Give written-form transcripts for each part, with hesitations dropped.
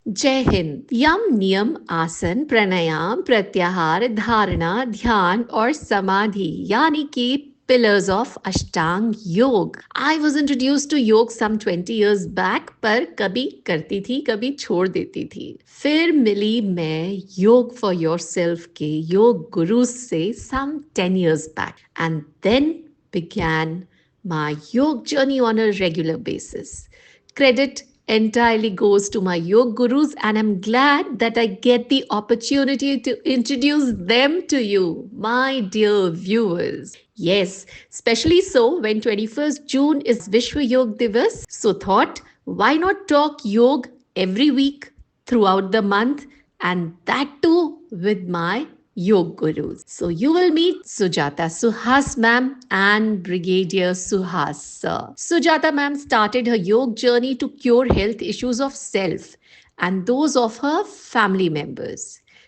जय हिंद। यम, नियम, आसन, प्राणायाम, प्रत्याहार, धारणा, ध्यान और समाधि यानी कि पिलर्स ऑफ अष्टांग योग। आई वॉज इंट्रोड्यूस टू योग सम 20 years बैक, पर कभी करती थी कभी छोड़ देती थी। फिर मिली मैं योग फॉर योर सेल्फ के योग गुरु से some 10 years back, and then began my yoga journey on a regular basis. Credit entirely goes to my yoga gurus, and I'm glad that I get the opportunity to introduce them to you, my dear viewers. Yes, especially so when 21st June is Vishwa Yoga Divas. So thought, why not talk yoga every week throughout the month, and that too with my Yoga Gurus. So you will meet Sujata Suhas ma'am and Brigadier Suhas sir. Sujata ma'am started her yoga journey to cure health issues of self and those of her family members.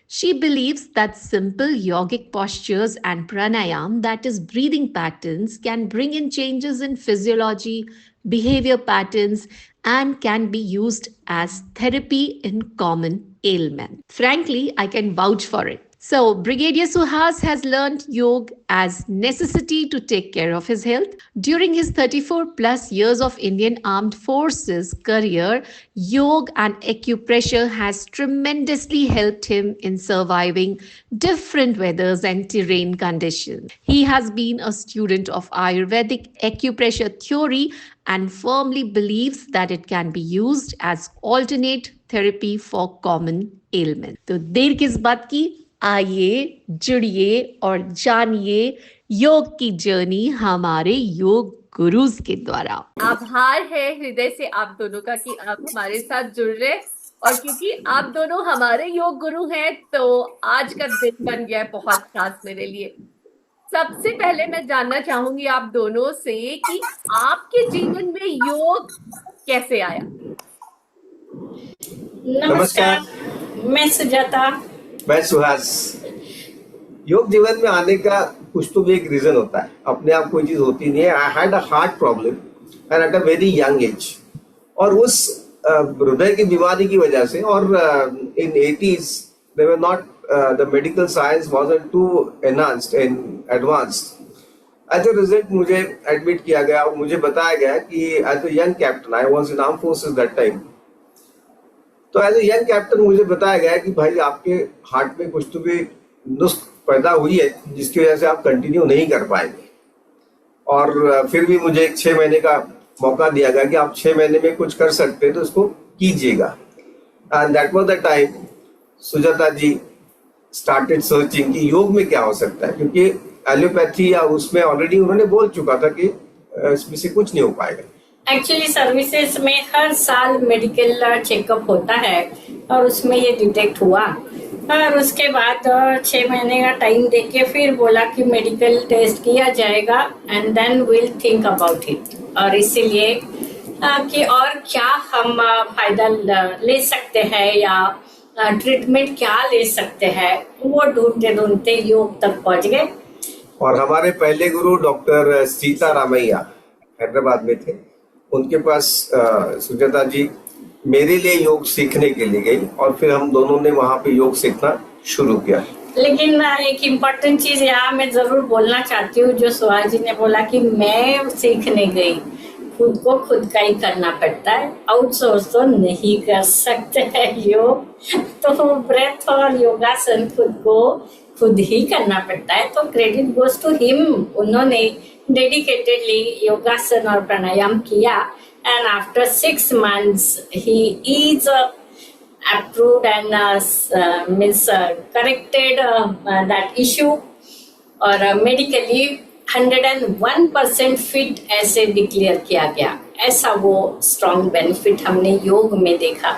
She believes that simple yogic postures and pranayam, that is breathing patterns, can bring in changes in physiology, behavior patterns, and can be used as therapy in common ailments. Frankly, I can vouch for it. So, Brigadier Suhas has learned yoga as necessity to take care of his health. During his 34 plus years of Indian Armed Forces career, yoga and acupressure has tremendously helped him in surviving different weathers and terrain conditions. He has been a student of Ayurvedic acupressure theory and firmly believes that it can be used as alternate therapy for common ailments. तो देर किस बात की, आइए जुड़िए और जानिए योग की जर्नी हमारे योग गुरुज के द्वारा। आभार है हृदय से आप दोनों का कि आप हमारे साथ जुड़ रहे, और क्योंकि आप दोनों हमारे योग गुरु हैं तो आज का दिन बन गया है बहुत खास मेरे लिए। सबसे पहले मैं जानना चाहूंगी आप दोनों से कि आपके जीवन में योग कैसे आया। नमस्कार, मैं सुजाता। मैं सुहास। योग जीवन में आने का कुछ तो भी एक रीजन होता है, अपने आप कोई चीज होती नहीं है। I had a heart problem and at a very young age, और उस हृदय की बीमारी की वजह से, और इन 80s they were not the medical science wasn't too enhanced and advanced. As a result मुझे एडमिट किया गया और मुझे बताया गया कि as a young captain, I was in arm forces that time, तो एज ए यंग कैप्टन मुझे बताया गया कि भाई आपके हार्ट में कुछ तो भी नुस्ख पैदा हुई है जिसकी वजह से आप कंटिन्यू नहीं कर पाएंगे। और फिर भी मुझे 6 महीने का मौका दिया गया कि आप 6 महीने में कुछ कर सकते हैं तो उसको कीजिएगा। And that was the time Sujata ji started searching कि योग में क्या हो सकता है, क्योंकि एलोपैथी या उसमें ऑलरेडी उन्होंने बोल चुका था कि इसमें से कुछ नहीं हो पाएगा। एक्चुअली सर्विसेज में हर साल मेडिकल चेकअप होता है और उसमें ये डिटेक्ट हुआ, और उसके बाद 6 महीने का टाइम देके फिर बोला कि मेडिकल टेस्ट किया जाएगा and then will think about it. और इसीलिए कि और क्या हम फायदा ले सकते हैं या ट्रीटमेंट क्या ले सकते हैं, वो ढूंढते ढूंढते योग तक पहुंच गए। और हमारे पहले गुरु डॉक्टर सीता रामैया हैदराबाद में थे, उनके पास सुजाता जी मेरे लिए योग सीखने के लिए गई और फिर हम दोनों ने वहाँ पे योग सीखना शुरू किया। लेकिन एक इम्पोर्टेंट चीज यहाँ मैं जरूर बोलना चाहती हूँ, जो सुहास जी ने बोला कि मैं सीखने गई, खुद को खुद का ही करना पड़ता है, आउटसोर्स तो नहीं कर सकते हैं योग। तो ब्रेथ और योगासन खुद को खुद ही करना पड़ता है, तो क्रेडिट गोज टू हिम। उन्होंने डेडिकेटेडली योगासन और प्राणायाम किया, and after 6 months he is approved and means corrected that issue, और मेडिकली 101% फिट ऐसे डिक्लेयर किया गया। ऐसा वो स्ट्रॉन्ग बेनिफिट हमने योग में देखा।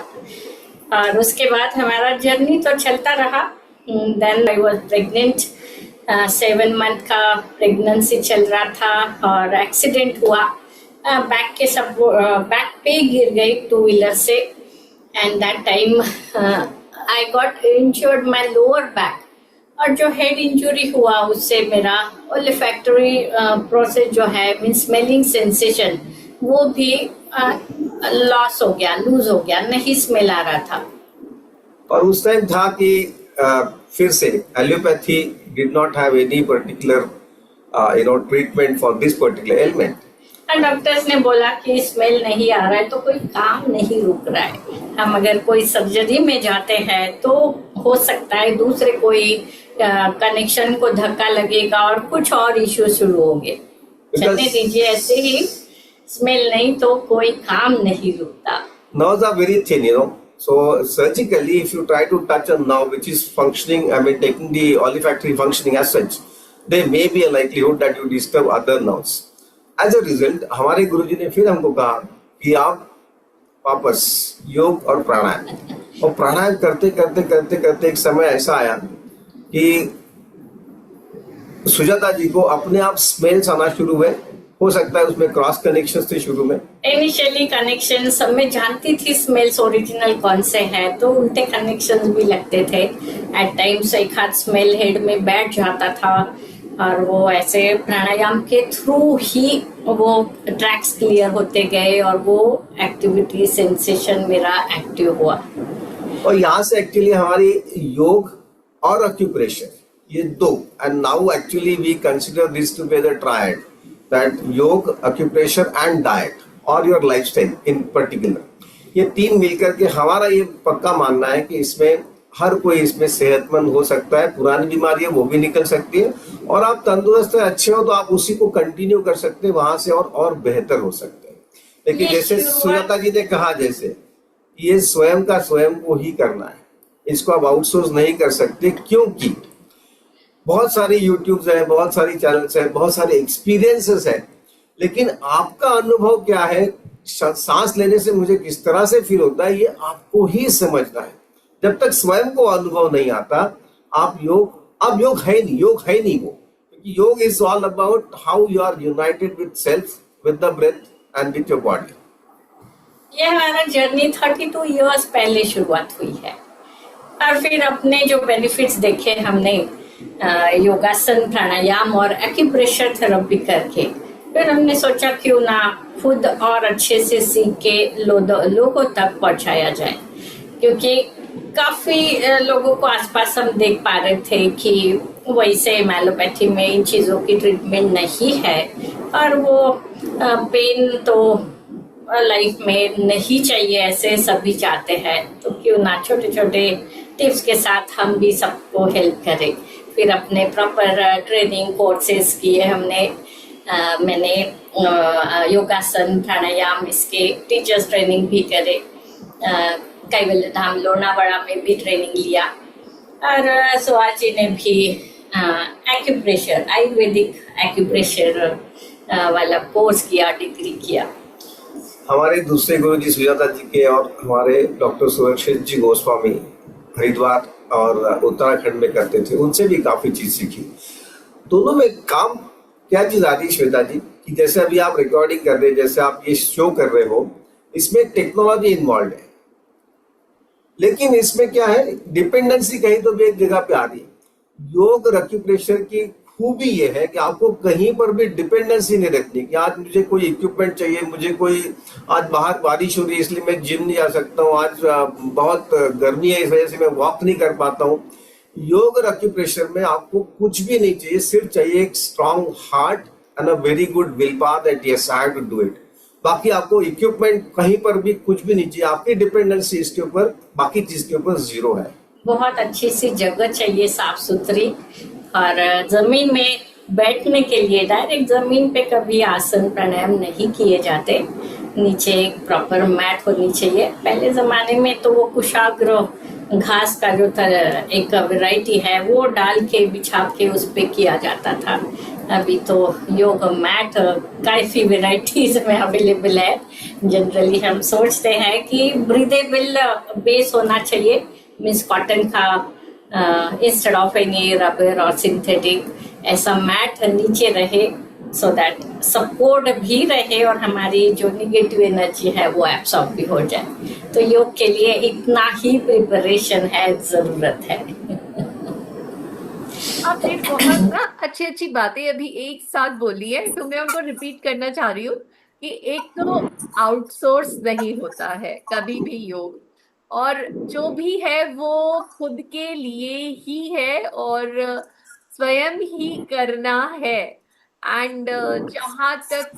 और उसके बाद हमारा जर्नी तो चलता रहा। Then I was pregnant, 7 month का प्रेगनेंसी चल रहा था और एक्सीडेंट हुआ, बैक पे गिर गई 2 व्हीलर से, and that time I got injured my lower back. और जो हेड इंजुरी हुआ उससे मेरा ओलिफैक्टरी प्रोसेस जो है मीन स्मेलिंग सेंसेशन वो भी लॉस हो गया, लूज हो गया, नहीं स्मेल आ रहा था। और उस टाइम था कि फिर से allopathy did not have any particular treatment for this particular element. और डॉक्टर्स ने बोला कि स्मेल नहीं आ रहा है तो कोई काम नहीं रुक रहा है। हम अगर कोई सर्जरी में जाते हैं तो हो सकता है दूसरे कोई कनेक्शन को धक्का लगेगा और कुछ और इश्यू शुरू होंगे। चलने दीजिए ऐसे ही, स्मेल नहीं तो कोई काम नहीं रुकता। Nerves are very thin, so surgically if you try to touch a nerve which is functioning, I mean taking the olfactory functioning as such, there may be a likelihood that you disturb other nerves. As a result, हमारे गुरुजी ने फिर हमको कहा कि आप वापस योग और प्राणायाम, और प्राणायाम करते करते करते करते एक समय ऐसा आया कि सुजाता जी को अपने आप स्मेल्स आना शुरू हुए। हो सकता है उसमें क्रॉस कनेक्शन थे शुरू में। इनिशियली कनेक्शन सब में जानती थी स्मेल्स ओरिजिनल कौन से हैं, तो उल्टे कनेक्शन भी लगते थे। एट टाइम्स एक हाथ स्मेल हेड में बैठ जाता था और वो ऐसे प्राणायाम के थ्रू ही वो ट्रैक्स क्लियर होते गए और वो एक्टिविटी सेंसेशन मेरा एक्टिव हुआ। और यहाँ से एक्चुअली हमारी योग और ऑक्यूप्रेशन ये दो, and now actually we consider this to be the triad, that योग, ऑक्यूपेशन एंड डाइट और योर लाइफस्टाइल इन पर्टिकुलर, ये तीन मिलकर के हमारा ये पक्का मानना है कि इसमें हर कोई इसमें सेहतमंद हो सकता है। पुरानी बीमारी है वो भी निकल सकती है, और आप तंदुरुस्त है, अच्छे हो तो आप उसी को कंटिन्यू कर सकते हैं, वहां से और बेहतर हो सकते हैं। लेकिन जैसे सुजाता जी ने कहा, जैसे ये स्वयं का स्वयं को ही करना है, इसको आप आउटसोर्स नहीं कर सकते, क्योंकि बहुत सारे यूट्यूब्स हैं, बहुत सारी चैनल्स हैं, बहुत सारे एक्सपीरियंसेस हैं, लेकिन आपका अनुभव क्या है, सांस लेने से मुझे किस तरह से फील होता है, ये आपको ही समझना है। जब तक स्वयं को अनुभव नहीं आता, आप योग है नहीं वो, क्योंकि योग is all about how you are united with self, with the breath and with your body. ये हमारा जर्नी 32 इयर्स पहले शुरुआत हुई है, और फिर अपने जो बेनिफिट्स देखे हमने योगासन, प्राणायाम और एक्यूप्रेशर थेरेपी करके, फिर हमने सोचा क्यों ना खुद और अच्छे से सीख के लोगों तक पहुंचाया जाए। क्योंकि काफी लोगों को आसपास हम देख पा रहे थे कि वैसे एलोपैथी में इन चीजों की ट्रीटमेंट नहीं है, और वो पेन तो लाइफ में नहीं चाहिए ऐसे सभी चाहते हैं, तो क्यों ना छोटे छोटे टिप्स के साथ हम भी सबको हेल्प करें। फिर अपने प्रॉपर ट्रेनिंग कोर्सेज किए हमने। मैंने योगासन, प्राणायाम, इसके टीचर्स ट्रेनिंग भी करे। कैवल्य धाम लोनावाड़ा में भी ट्रेनिंग लिया, और सुहास जी ने भी एक्यूप्रेशर, आयुर्वेदिक एक्यूप्रेशर वाला कोर्स किया, डिग्री किया। हमारे दूसरे गुरु जी सुजाता जी के और हमारे डॉक्टर सुरक्षित जी गोस्वामी हरिद्वार और उत्तराखंड में करते थे, उनसे भी काफी चीज सीखी। दोनों में काम क्या चीज आती है श्वेता जी, कि जैसे अभी आप रिकॉर्डिंग कर रहे हैं, जैसे आप ये शो कर रहे हो, इसमें टेक्नोलॉजी इन्वॉल्व है, लेकिन इसमें क्या है, डिपेंडेंसी कहीं तो भी एक जगह पे आ रही है। योग और एक्यूप्रेशर की खूबी ये है कि आपको कहीं पर भी डिपेंडेंसी नहीं रखनी कि आज मुझे कोई इक्विपमेंट चाहिए, मुझे कोई, आज बाहर बारिश हो रही है इसलिए मैं जिम नहीं जा सकता हूँ, आज बहुत गर्मी है इस वजह से मैं वॉक नहीं कर पाता हूँ। योग और एक्यूप्रेशर में आपको कुछ भी नहीं चाहिए, सिर्फ चाहिए एक strong heart and a very good will power that yes I have to do it. बाकी आपको इक्विपमेंट कहीं पर भी कुछ भी नहीं चाहिए, आपकी डिपेंडेंसी इसके ऊपर, बाकी चीज के ऊपर जीरो है। बहुत अच्छी सी जगह चाहिए, साफ सुथरी, और जमीन में बैठने के लिए डायरेक्ट जमीन पे कभी आसन प्राणायाम नहीं किए जाते, नीचे एक प्रॉपर मैट होनी चाहिए। पहले जमाने में तो वो कुशाग्र घास का जो एक वैरायटी है वो डाल के बिछा के उस पे किया जाता था। अभी तो योग मैट काफी वैरायटीज में अवेलेबल है। जनरली हम सोचते हैं कि ब्रीदेबल बेस होना चाहिए, मीन्स कॉटन का इंस्टेड ऑफ एनी रबर और सिंथेटिक, ऐसा मैट नीचे रहे सो दैट सपोर्ट भी रहे और हमारी जो निगेटिव एनर्जी है वो एब्सॉर्ब भी हो जाए। तो योग के लिए इतना ही प्रिपरेशन है, जरूरत है। आपने बहुत ना अच्छी अच्छी बातें अभी एक साथ बोली है, तो मैं उनको रिपीट करना चाह रही हूँ कि एक तो आउटसोर्स नहीं होता है कभी भी योग, और जो भी है वो खुद के लिए ही है और स्वयं ही करना है। एंड जहां तक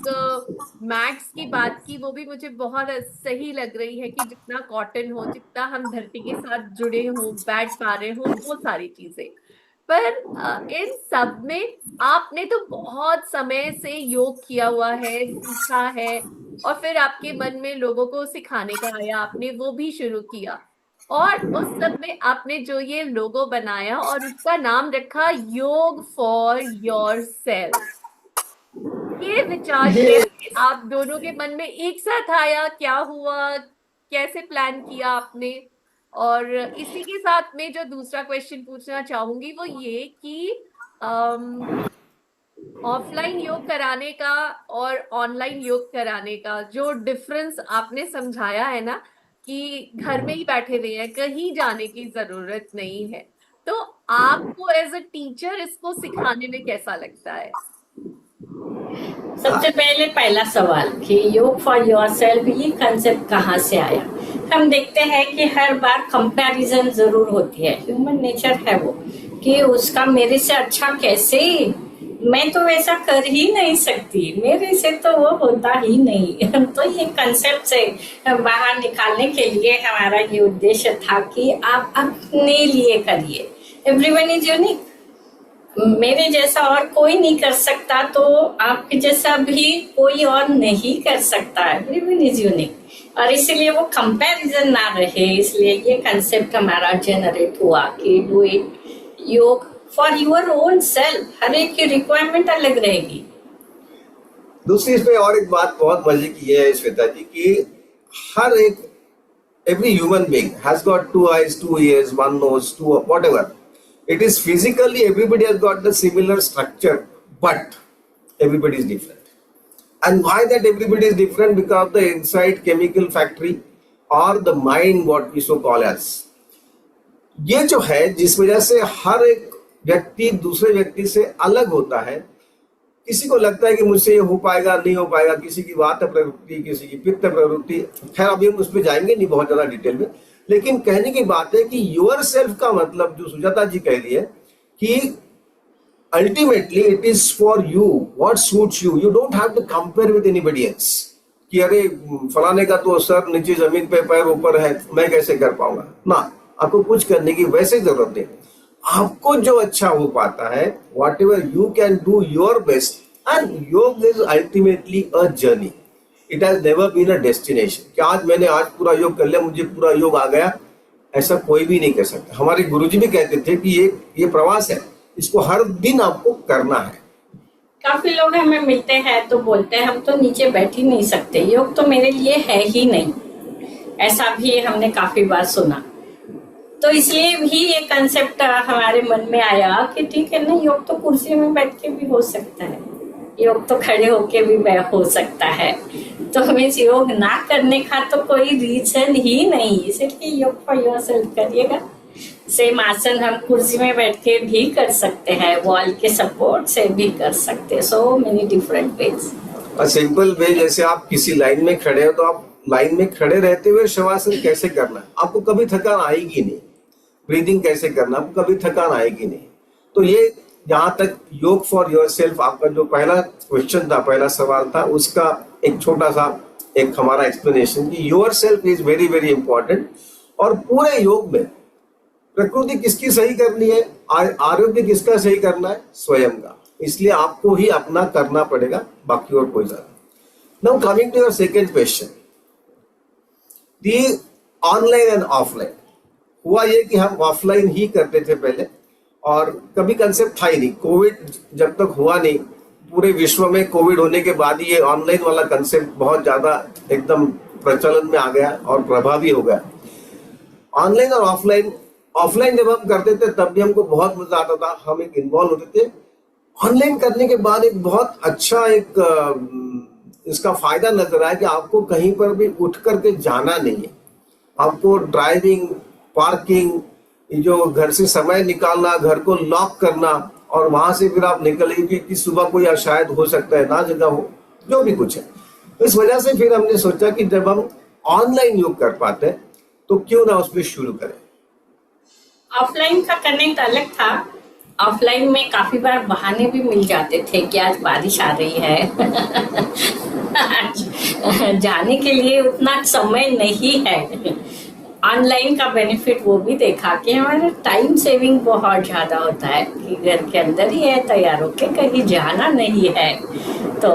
मैट्स की बात की, वो भी मुझे बहुत सही लग रही है कि जितना कॉटन हो, जितना हम धरती के साथ जुड़े हो, बैठ पा रहे हो, वो सारी चीजें। पर इन सब में आपने तो बहुत समय से योग किया हुआ है, सीखा है, और फिर आपके मन में लोगों को सिखाने का आया, आपने वो भी शुरू किया, और उस सब में आपने जो ये लोगो बनाया और उसका नाम रखा योग फॉर योर सेल्फ। ये विचार ये कैसे आप दोनों के मन में एक साथ आया, क्या हुआ, कैसे प्लान किया आपने? और इसी के साथ में जो दूसरा क्वेश्चन पूछना चाहूंगी वो ये कि ऑफलाइन योग कराने का और ऑनलाइन योग कराने का जो डिफरेंस आपने समझाया है ना, कि घर में ही बैठे हुए हैं, कहीं जाने की जरूरत नहीं है, तो आपको एज अ टीचर इसको सिखाने में कैसा लगता है? सबसे पहले पहला सवाल कि योग फॉर योरसेल्फ ये कंसेप्ट कहाँ से आया। हम देखते हैं कि हर बार कंपैरिजन जरूर होती है, ह्यूमन नेचर है वो, कि उसका मेरे से अच्छा कैसे, मैं तो वैसा कर ही नहीं सकती, मेरे से तो वो होता ही नहीं। तो ये कंसेप्ट से बाहर निकालने के लिए हमारा ये उद्देश्य था कि आप अपने लिए करिए। एवरीवन इज यूनिक, मेरे जैसा और कोई नहीं कर सकता, तो आपके जैसा भी कोई और नहीं कर सकता। एवरीवन इज यूनिक, और इसलिए वो कंपैरिजन ना रहे, इसलिए ये कंसेप्ट हमारा जनरेट हुआ कि डू इट योग फॉर योर ओन सेल्फ। हर एक की रिक्वायरमेंट अलग रहेगी। दूसरी इसमें और एक बात बहुत मजे की है श्वेता जी कि हर एक every human being has got 2 eyes, 2 ears, 1 nose, 2 whatever. It is physically everybody has got the similar structure, but everybody is different. And why that everybody is different? Because the inside chemical factory or the mind, what we so call as, ये जो है जिस वजह से हर एक व्यक्ति दूसरे व्यक्ति से अलग होता है। किसी को लगता है कि मुझसे ये हो पाएगा, नहीं हो पाएगा, किसी की वात प्रवृत्ति, किसी की पित्त प्रवृत्ति, खैर अभी हम उस पर जाएंगे नहीं बहुत ज्यादा डिटेल में, लेकिन कहने की बात है कि योर सेल्फ का मतलब जो सुजाता जी कह रही है कि ultimately it is for you, what suits you, you don't have to compare with anybody else कि अरे फलाने का तो सर नीचे जमीन पे पैर ऊपर है, मैं कैसे कर पाऊंगा ना। आपको कुछ करने की वैसे जरूरत नहीं, आपको जो अच्छा हो पाता है, whatever you can do your best, and yoga is ultimately a journey, it has never been a destination कि आज मैंने आज पूरा योग कर लिया, मुझे पूरा योग आ गया, ऐसा कोई भी नहीं कर सकता। हमारे गुरुजी भी कहते थे कि ये प्रवास है, इसको हर दिन आपको करना है। काफी लोग हमें मिलते हैं तो बोलते हैं हम तो नीचे बैठ ही नहीं सकते, योग तो मेरे लिए है ही नहीं, ऐसा भी हमने काफी बार सुना। तो इसलिए भी ये कंसेप्ट हमारे मन में आया कि ठीक है ना, योग तो कुर्सी में बैठ के भी हो सकता है, योग तो खड़े होके भी हो सकता है, तो हमें योग ना करने का तो कोई रीजन ही नहीं, इसलिए योग फॉर योरसेल्फ करिएगा। सेम आसन हम कुर्सी में बैठ के भी कर सकते हैं, वॉल के सपोर्ट से भी कर सकते हैं, so many different ways. Simple way, जैसे आप किसी लाइन में खड़े हो तो आप लाइन में खड़े रहते हुए शवासन कैसे करना है, आपको कभी थकान आएगी नहीं। ब्रीदिंग कैसे करना, आपको कभी थकान आएगी नहीं। तो ये जहां तक योग फॉर योरसेल्फ आपका जो पहला क्वेश्चन था, पहला सवाल था, उसका एक छोटा सा एक हमारा एक्सप्लेनेशन कि yourself is very very important. और पूरे योग में प्रकृति किसकी सही करनी है, आरोग्य किसका सही करना है, स्वयं का। इसलिए आपको ही अपना करना पड़ेगा, बाकी और कोई ज्यादा। Now coming to your second question, the online and offline. हुआ ये कि हम ऑफलाइन ही करते थे पहले, और कभी कंसेप्ट था ही नहीं। कोविड जब तक हुआ नहीं, पूरे विश्व में कोविड होने के बाद ही ये ऑनलाइन वाला कंसेप्ट बहुत ज्यादा एकदम प्रचलन में आ गया और प्रभावी हो गया। ऑनलाइन और ऑफलाइन जब हम करते थे तब भी हमको बहुत मजा आता था, हम एक इन्वॉल्व होते थे। ऑनलाइन करने के बाद एक बहुत अच्छा एक इसका फायदा नजर आया कि आपको कहीं पर भी उठ करके जाना नहीं है। आपको ड्राइविंग, पार्किंग, जो घर से समय निकालना, घर को लॉक करना और वहां से फिर आप निकलेंगे क्योंकि सुबह कोई शायद हो सकता है ना जगह हो, जो भी कुछ है। इस वजह से फिर हमने सोचा कि जब हम ऑनलाइन योग कर पाते हैं तो क्यों ना उसमें शुरू करें। ऑफलाइन का कनेक्ट अलग था। ऑफलाइन में काफी बार बहाने भी मिल जाते थे कि आज बारिश आ रही है। आज जाने के लिए उतना समय नहीं है। ऑनलाइन का बेनिफिट वो भी देखा कि हमारा टाइम सेविंग बहुत ज्यादा होता है कि घर के अंदर ही है, तैयार होके कहीं जाना नहीं है, तो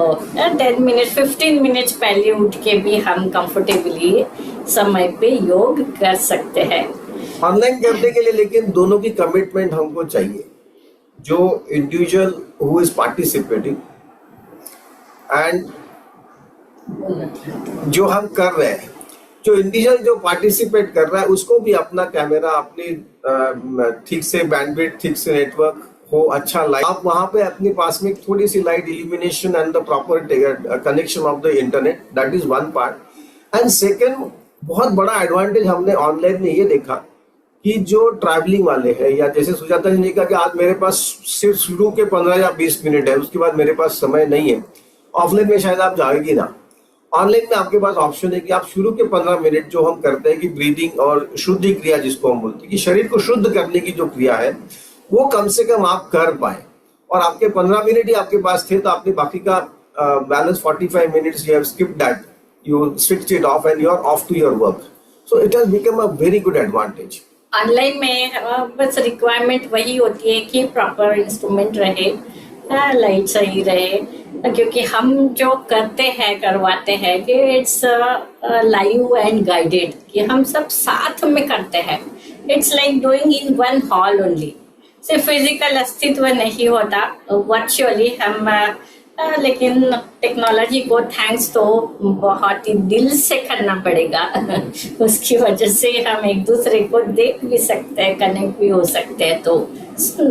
10 मिनट 15 मिनट पहले उठ के भी हम कंफर्टेबली समय पे योग कर सकते हैं। ऑनलाइन करने के लिए लेकिन दोनों की कमिटमेंट हमको चाहिए, जो individual who is participating and जो हम कर रहे हैं। जो इंडिविजुअल जो पार्टिसिपेट कर रहा है उसको भी अपना कैमरा, अपनी ठीक से बैंडविड्थ, ठीक से नेटवर्क हो, अच्छा लाइट, आप वहां पे अपने पास में थोड़ी सी light illumination and the proper connection of the internet, that is one part. And second, बहुत बड़ा एडवांटेज हमने ऑनलाइन में ये देखा कि जो ट्रैवलिंग वाले हैं, या जैसे सुजाता जी ने कहा कि आज मेरे पास सिर्फ शुरू के 15 या 20 मिनट है, उसके बाद मेरे पास समय नहीं है। ऑफलाइन में शायद आप जाएगी ना, ऑनलाइन में आपके पास ऑप्शन है कि आप शुरू के 15 मिनट जो हम करते हैं कि ब्रीदिंग और शुद्धि क्रिया जिसको हम बोलते हैं कि शरीर को शुद्ध करने की जो क्रिया है वो कम से कम आप कर पाए, और आपके 15 मिनट ही आपके पास थे, तो आपने बाकी का balance 45 minutes you have skipped that, you switched it off and you're off to your work. So it has become a very good advantage. Online में बस रिक्वायरमेंट वही होती है कि प्रॉपर इंस्ट्रूमेंट रहे, लाइट सही रहे, क्योंकि हम जो करते हैं करवाते हैं कि इट्स लाइव एंड गाइडेड, कि हम सब साथ में करते हैं। It's like doing in one hall only. सिर्फ फिजिकल अस्तित्व नहीं होता, वर्चुअली हम लेकिन टेक्नोलॉजी को थैंक्स तो बहुत ही दिल से करना पड़ेगा। उसकी वजह से हम एक दूसरे को देख भी सकते हैं, कनेक्ट भी हो सकते हैं, तो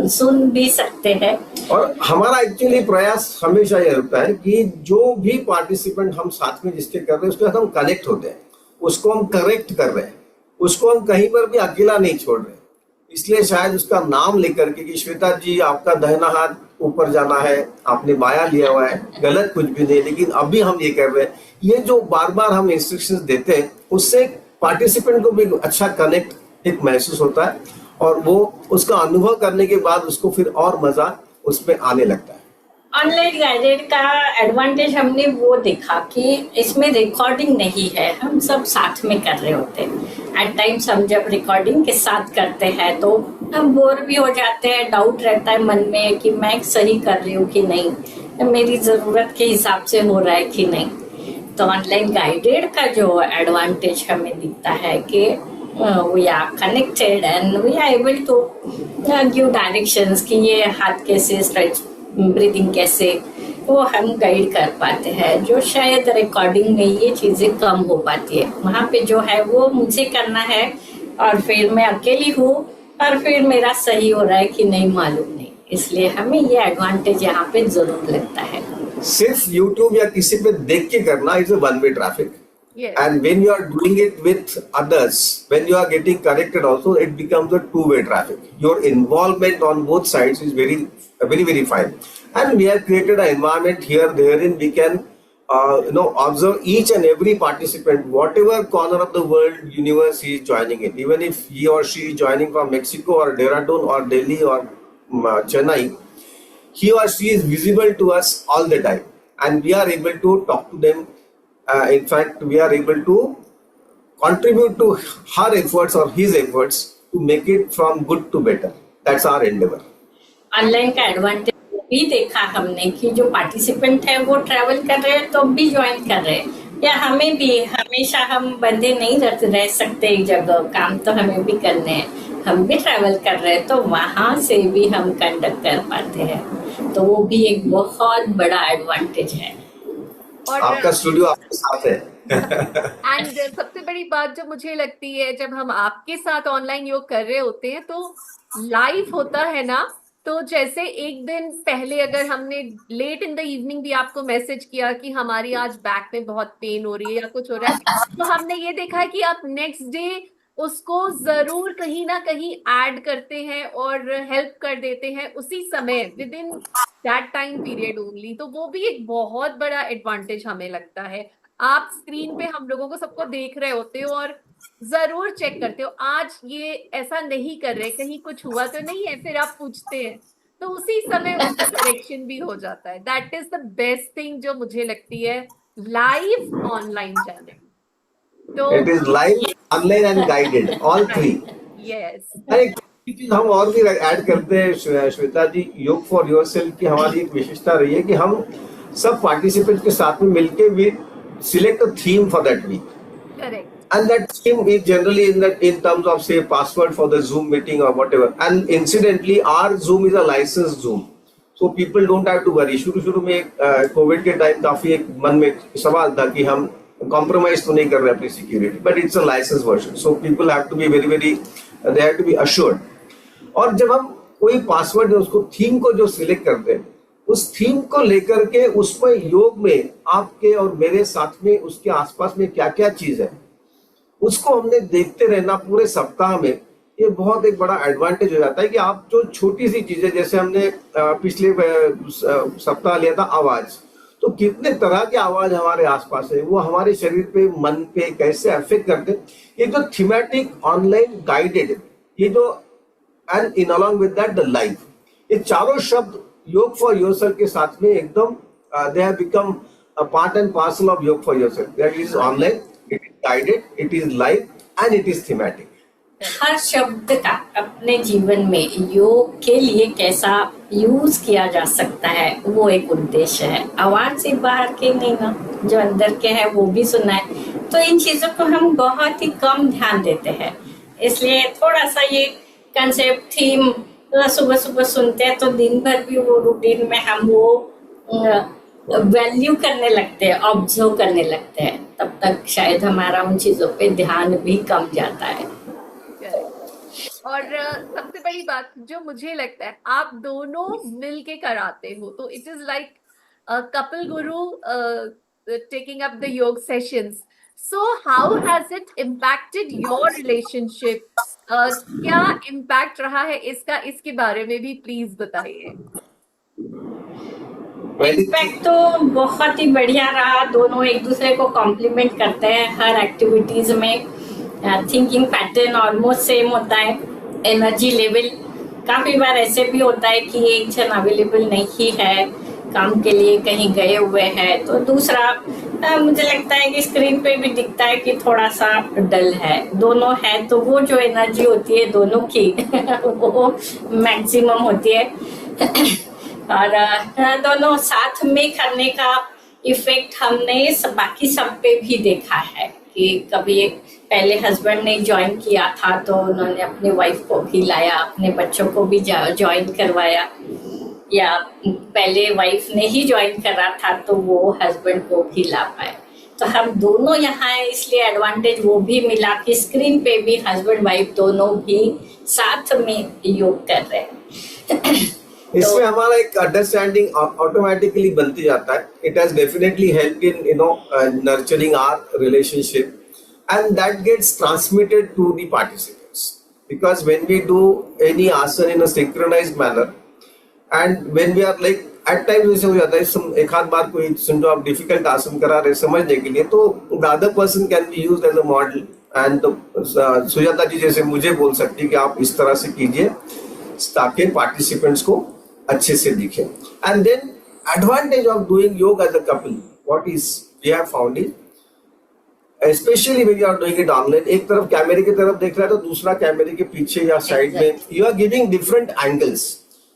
सुन भी सकते हैं। और हमारा एक्चुअली प्रयास हमेशा ये होता है कि जो भी पार्टिसिपेंट हम साथ में जिसके कर रहे हैं उसके साथ हम कनेक्ट होते हैं, उसको हम करेक्ट कर रहे हैं, उसको हम कहीं पर भी अकेला नहीं छोड़ रहे। इसलिए शायद उसका नाम लेकर के कि श्वेता जी आपका दाहिना हाथ ऊपर जाना है, आपने बाया लिया हुआ है, गलत कुछ भी नहीं, लेकिन अभी हम ये कर रहे हैं, ये जो बार बार हम इंस्ट्रक्शंस देते हैं उससे पार्टिसिपेंट को भी अच्छा कनेक्ट एक महसूस होता है, और वो उसका अनुभव करने के बाद उसको फिर और मजा उसमें आने लगता है। ऑनलाइन गाइडेड का एडवांटेज हमने वो देखा कि इसमें रिकॉर्डिंग नहीं है, हम सब साथ में कर रहे होते हैं। एट टाइम्स हम जब रिकॉर्डिंग के साथ करते हैं तो हम बोर भी हो जाते हैं, डाउट रहता है मन में कि मैं सही कर रही हूँ कि नहीं, मेरी ज़रूरत के हिसाब से हो रहा है कि नहीं। तो ऑनलाइन गाइडेड का जो एडवांटेज हमें दिखता है कि we are connected and we are able to give directions कि ये हाथ कैसे स्ट्रेच, ब्रीदिंग कैसे, वो हम गाइड कर पाते हैं, जो शायद रिकॉर्डिंग में ये चीज़ें कम हो पाती है। वहाँ पे जो है वो मुझे करना है, और फिर मैं अकेली हूँ, और फिर मेरा सही हो रहा है कि नहीं मालूम नहीं, इसलिए हमें ये एडवांटेज यहाँ पे जरूर लगता है। सिर्फ यूट्यूब या किसी पे देख के करना is a one way traffic, and when you are doing it with others, when you are getting corrected also, it becomes a two-way traffic. Your involvement on both sides is very fine, and we have created an environment here wherein we can observe each and every participant, whatever corner of the world universe he is joining in, even if he or she is joining from Mexico or Dehradun or Delhi or Chennai, he or she is visible to us all the time, and we are able to talk to them. In fact, we are able to contribute to her efforts or his efforts to make it from good to better. That's our endeavor. Online का advantage भी देखा हमने कि जो participant है वो travel कर रहे हैं तो भी ज्वाइन कर रहे हैं, या हमें भी हमेशा हम बंधे नहीं रह सकते एक जगह, काम तो हमें भी करने हैं, हम भी ट्रैवल कर रहे हैं तो वहाँ से भी हम कंडक्ट कर पाते हैं, तो वो भी एक बहुत बड़ा एडवांटेज है। और आपका स्टूडियो आपके साथ है। एंड सबसे बड़ी बात जो मुझे लगती है, जब हम आपके साथ ऑनलाइन योग कर रहे होते हैं तो लाइव होता है ना, तो जैसे एक दिन पहले अगर हमने लेट इन द इवनिंग भी आपको मैसेज किया कि हमारी आज बैक में बहुत पेन हो रही है या कुछ हो रहा है, तो हमने ये देखा है कि आप नेक्स्ट डे उसको जरूर कहीं ना कहीं ऐड करते हैं और हेल्प कर देते हैं उसी समय, with in that time period only. तो वो भी एक बहुत बड़ा एडवांटेज हमें लगता है। आप स्क्रीन पे हम लोगों को सबको देख रहे होते हो और जरूर चेक करते हो आज ये ऐसा नहीं कर रहे, कहीं कुछ हुआ तो नहीं है, फिर आप पूछते हैं तो उसी समय उसका करेक्शन भी हो जाता है। That is the best thing जो मुझे लगती है लाइव ऑनलाइन जाने। तो it is live, online and guided, all three. Yes, एक चीज हम और भी ऐड करते हैं श्वेता जी, योग फॉर योरसेल्फ की हमारी एक विशेषता रही है कि हम सब पार्टिसिपेंट के साथ में मिलके we select a theme for that week, correct, and that theme is generally in terms of say password for the Zoom meeting or whatever. And incidentally our Zoom is a licensed Zoom, so people don't have to worry. शुरू में Covid के time काफी एक मन में सवाल था कि हम कॉम्प्रोमाइज तो नहीं कर रहे अपनी security, but it's a license version, so people have to be very they have to be assured. और जब हम कोई पासवर्ड है उसको थीम को जो सिलेक्ट करते हैं, उस थीम को लेकर के उसमें योग में आपके और मेरे साथ में उसके आसपास में क्या क्या चीज है उसको हमने देखते रहना पूरे सप्ताह में, ये बहुत एक बड़ा एडवांटेज हो जाता है कि आप जो छोटी सी चीजें, जैसे हमने पिछले सप्ताह लिया था आवाज, तो कितने तरह के आवाज हमारे आसपास है, वो हमारे शरीर पे, मन पे कैसे अफेक्ट करते हैं। ये जो थीमेटिक ऑनलाइन गाइडेड, ये जो and in along with that the life, ये चारों शब्द योग फॉर योरसेल्फ के साथ में एकदम they have become a part and parcel of yoga for yourself. That is online, it is guided, it is live and it is thematic. हर शब्द का अपने जीवन में योग के लिए कैसा यूज किया जा सकता है वो एक उद्देश्य है। आवाज से बाहर के नहीं ना, जो अंदर के है वो भी सुना है। तो इन चीजों को हम बहुत ही कम ध्यान देते हैं, इसलिए थोड़ा सा ये कंसेप्ट थीम सुबह सुबह सुनते हैं तो दिन भर भी वो रूटीन में हम वो वैल्यू करने लगते हैं, ऑब्जर्व करने लगते हैं, तब तक शायद हमारा उन चीजों पे ध्यान भी कम जाता है। और सबसे बड़ी बात जो मुझे लगता है, आप दोनों मिल के कराते हो, तो it is like couple Guru taking up the योग sessions. So how has it impacted your relationship? क्या इम्पैक्ट रहा है इसका, इसके बारे में भी प्लीज बताइए। इम्पैक्ट तो बहुत ही बढ़िया रहा, दोनों एक दूसरे को कॉम्प्लीमेंट करते हैं हर एक्टिविटीज में। थिंकिंग पैटर्न ऑलमोस्ट सेम होता है, एनर्जी लेवल काफी बार ऐसे भी होता है कि एक जन अवेलेबल नहीं है, काम के लिए कहीं गए हुए हैं, तो दूसरा मुझे लगता है कि स्क्रीन पे भी दिखता है कि थोड़ा सा डल है। दोनों है तो वो जो एनर्जी होती है दोनों की वो मैक्सिमम होती है और दोनों साथ में करने का इफेक्ट हमने बाकी सब पे भी देखा है कि कभी पहले हस्बैंड ने ज्वाइन किया था तो उन्होंने अपनी वाइफ को भी लाया, अपने बच्चों को भी ज्वाइन करवाया, या पहले वाइफ ने ही ज्वाइन करा था तो वो हस्बैंड को भी ला पाए। तो हम दोनों यहाँ है, इसलिए एडवांटेज वो भी मिला कि स्क्रीन पे भी हस्बैंड वाइफ दोनों भी साथ में योग कर रहे हैं। इसमें हमारा एक अंडरस्टैंडिंग ऑटोमेटिकली बनती जाता है। It has definitely help in nurturing our relationship and that gets transmitted to the participants, because when we do any asana in a synchronized manner and when we are like at times ऐसे हो जाता है, एक आध बार कोई समझो आप difficult आसन करा रहे समझने के लिए, तो the other person can be used as a model and Sujata ji जैसे मुझे बोल सकती है कि आप इस तरह से कीजिए ताकि पार्टिसिपेंट्स को अच्छे से दिखे। And then advantage of doing yoga as a couple, what is we have found is specially when you are doing it online, एक तरफ कैमरे की तरफ देख रहा है तो दूसरा कैमरे के पीछे या साइड में, you are giving different angles,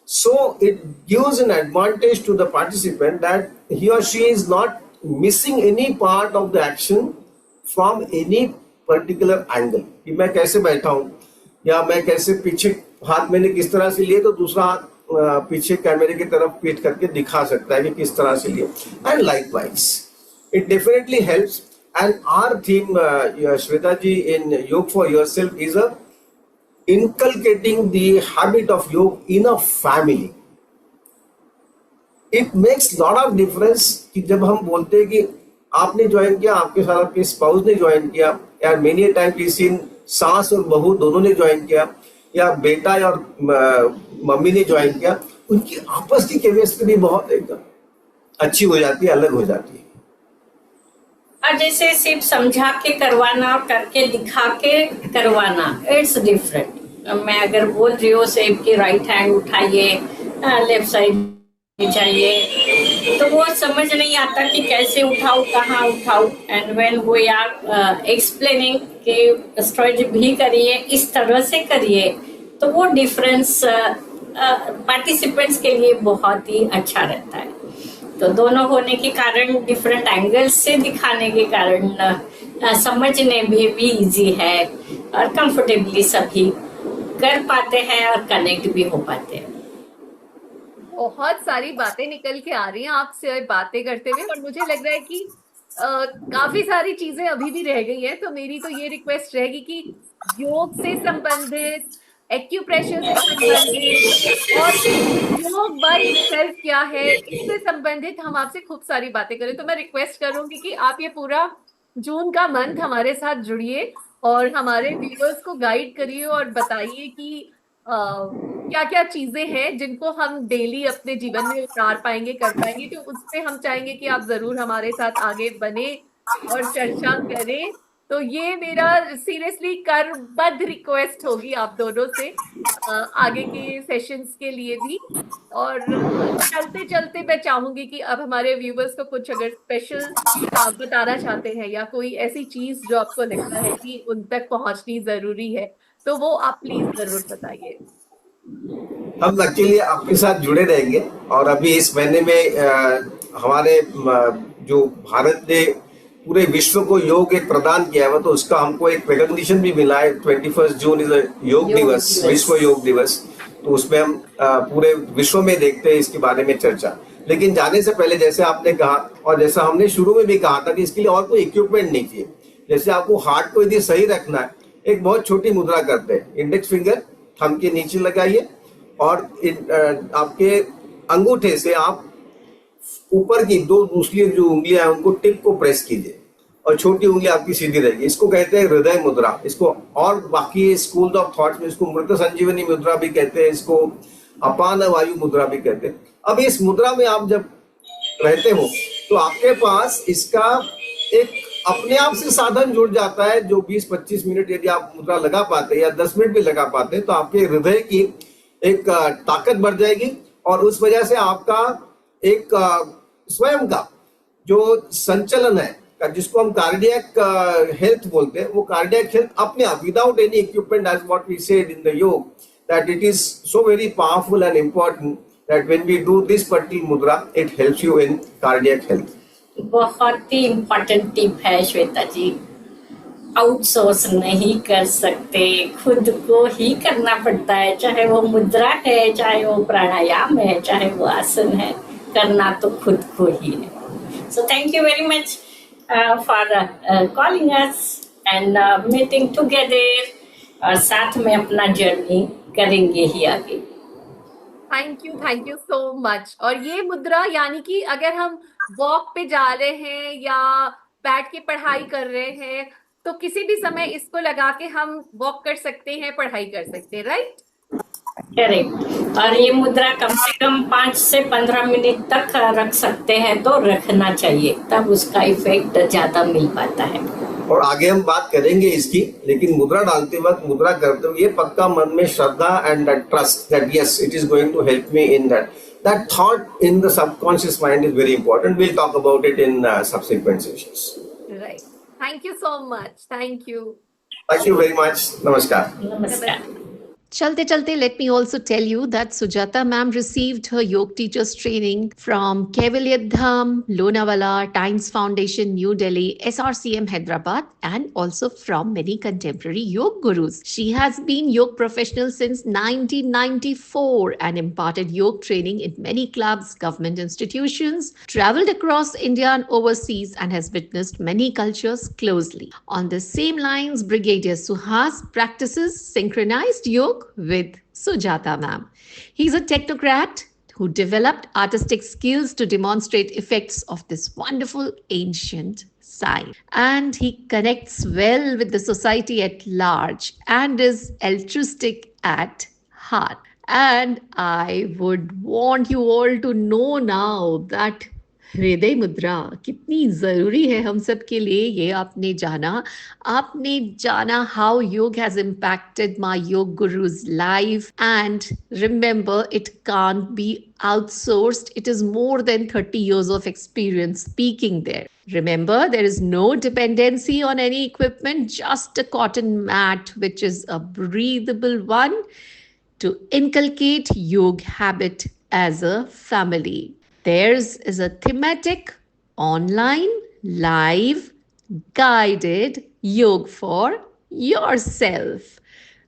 so it gives an advantage to the participant that he or she is not missing any part of the action from any particular angle, कि मैं कैसे बैठा हूं या मैं कैसे पीछे हाथ मैंने किस तरह से लिए तो दूसरा हाथ पीछे कैमरे की तरफ पीट करके दिखा सकता है कि किस तरह से लिए। And likewise it definitely helps and our theme Shweta ji in yoga for yourself is a inculcating the habit of yoga in a family. It makes lot of difference कि जब हम बोलते हैं कि आपने ज्वाइन किया, आपके साथ आपके स्पाउस ने ज्वाइन किया, या मेनी टाइम वी सीन सास और बहू दोनों ने ज्वाइन किया, या बेटा और मम्मी ने ज्वाइन किया, उनकी आपस की केमिस्ट्री भी बहुत एकदम अच्छी हो जाती है, अलग हो जाती है। और जैसे सिर्फ समझा के करवाना और करके दिखा के करवाना, इट्स डिफरेंट। मैं अगर बोल रही हूँ सेब की राइट हैंड उठाइए, लेफ्ट साइड चाहिए, तो वो समझ नहीं आता कि कैसे उठाऊं, कहाँ उठाऊं। And when we are explaining कि स्ट्रेच भी करिए, इस तरह से करिए, तो वो डिफरेंस पार्टिसिपेंट्स के लिए बहुत ही अच्छा रहता है। तो दोनों होने के कारण, डिफरेंट एंगल्स से दिखाने के कारण समझने में भी इजी है और कंफर्टेबली सभी कर पाते हैं और कनेक्ट भी हो पाते हैं। बहुत सारी बातें निकल के आ रही हैं आपसे बातें करते हुए, और मुझे लग रहा है कि काफी सारी चीजें अभी भी रह गई हैं। तो मेरी तो ये रिक्वेस्ट रहेगी कि योग से संबंधित, एक्यूप्रेशर से संबंधित और योग बाय सेल्फ क्या है, इससे संबंधित हम आपसे खूब सारी बातें करें। तो मैं रिक्वेस्ट करूंगी कि आप ये पूरा जून का मंथ हमारे साथ जुड़िए और हमारे व्यूअर्स को गाइड करिए और बताइए कि क्या क्या चीजें हैं जिनको हम डेली अपने जीवन में उतार पाएंगे, कर पाएंगे। तो उस पे हम चाहेंगे कि आप जरूर हमारे साथ आगे बने और चर्चा करें। तो ये मेरा सीरियसली करबद्ध रिक्वेस्ट होगी आप दोनों से आगे के सेशंस के लिए भी। और चलते चलते मैं चाहूंगी कि अब हमारे व्यूवर्स को कुछ अगर स्पेशल बताना चाहते हैं या कोई ऐसी चीज जो आपको लगता है कि उन तक पहुंचनी जरूरी है, तो वो आप प्लीज जरूर बताइए। हम एक्चुअली आपके साथ जुड़े रहेंगे। और अभी इस महीने में हमारे जो भारत ने पूरे विश्व को योग एक प्रदान किया है, तो उसका हमको एक रिकॉग्निशन भी मिला है। 21 जून इज योग दिवस, विश्व योग दिवस। तो उसमें हम पूरे विश्व में देखते हैं इसके बारे में चर्चा। लेकिन जाने से पहले जैसे आपने कहा और जैसा हमने शुरू में भी कहा था कि इसके लिए और कोई इक्विपमेंट नहीं चाहिए। जैसे आपको हार्ट को यदि सही रखना है, एक बहुत छोटी मुद्रा करते हैं। इंडेक्स फिंगर थंब के नीचे लगाइए और आपके अंगूठे से आप ऊपर की दो दूसरी जो उंगलियां हैं उनको टिप को प्रेस कीजिए और छोटी उंगली आपकी सीधी रहेगी। इसको कहते हैं हृदय मुद्रा। इसको और बाकी स्कूल ऑफ थॉट्स में इसको मृत संजीवनी मुद्रा भी कहते हैं, इसको अपान वायु मुद्रा भी कहते हैं। अब इस मुद्रा में आप जब रहते हो तो आपके पास इसका एक अपने आप से साधन जुड़ जाता है, जो 20-25 मिनट यदि आप मुद्रा लगा पाते या 10 मिनट भी लगा पाते तो आपके हृदय की एक ताकत बढ़ जाएगी। और उस वजह से आपका एक स्वयं का जो संचलन है, जिसको हम कार्डियक हेल्थ बोलते हैं, वो कार्डियक हेल्थ अपने आप without any equipment, as what we said in the yoga, that it is so very powerful and important that when we do this particular mudra it helps you in cardiac health. बहुत ही important tip है श्वेता जी। Outsource नहीं कर सकते, खुद को ही करना पड़ता है। चाहे वो मुद्रा है, चाहे वो प्राणायाम है, चाहे वो आसन है, करना तो खुद को ही है। So thank you very much for calling us and meeting together, और साथ में अपना जर्नी करेंगे ही आगे। Thank you so much. और ये मुद्रा यानी कि अगर हम वॉक पे जा रहे हैं या बैठ के पढ़ाई कर रहे हैं तो किसी भी समय इसको लगा के हम वॉक कर सकते हैं, पढ़ाई कर सकते हैं, राइट? करेक्ट। और ये मुद्रा कम से कम 5 से 15 मिनट तक रख सकते हैं, तो रखना चाहिए, तब उसका इफेक्ट ज्यादा मिल पाता है। और आगे हम बात करेंगे इसकी, लेकिन मुद्रा डालते वक्त, मुद्रा करते हुए ये पक्का मन में श्रद्धा and trust that yes it is going to help me in that. That thought in the subconscious mind is very important. We'll talk about it in subsequent sessions. Right. Thank you so much. Thank you. Thank you very much. Namaskar. नमस्कार। Chalte chalte, let me also tell you that Sujata ma'am received her yoga teachers training from Kevaliyadham, Lonavala, Times Foundation, New Delhi, SRCM Hyderabad, and also from many contemporary yoga gurus. She has been yoga professional since 1994 and imparted yoga training in many clubs, government institutions, traveled across India and overseas, and has witnessed many cultures closely. On the same lines, Brigadier Suhas practices synchronized yoga with Sujata ma'am. He's a technocrat who developed artistic skills to demonstrate effects of this wonderful ancient science. And he connects well with the society at large and is altruistic at heart. And I would want you all to know now that हृदय मुद्रा कितनी जरूरी है हम सब के लिए, ये आपने जाना हाउ योग हैज impacted my योग guru's life. And remember, it can't be outsourced. It is more than 30 years of experience speaking there. Remember, there is no dependency on any equipment, just a cotton mat, which is a breathable one, to inculcate yoga habit as a family. Theirs is a thematic, online, live, guided yoga for yourself.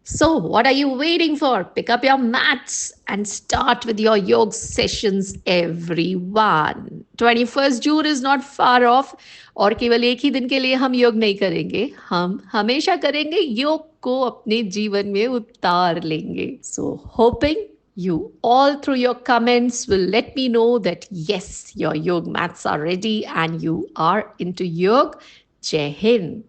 So, what are you waiting for? Pick up your mats and start with your yoga sessions, everyone. 21st June is not far off. और केवल एक ही दिन के लिए हम योग नहीं करेंगे, हम हमेशा करेंगे, योग को अपने जीवन में उतार लेंगे. So, hoping you all through your comments will let me know that yes, your yoga mats are ready and you are into yoga. Jai Hind.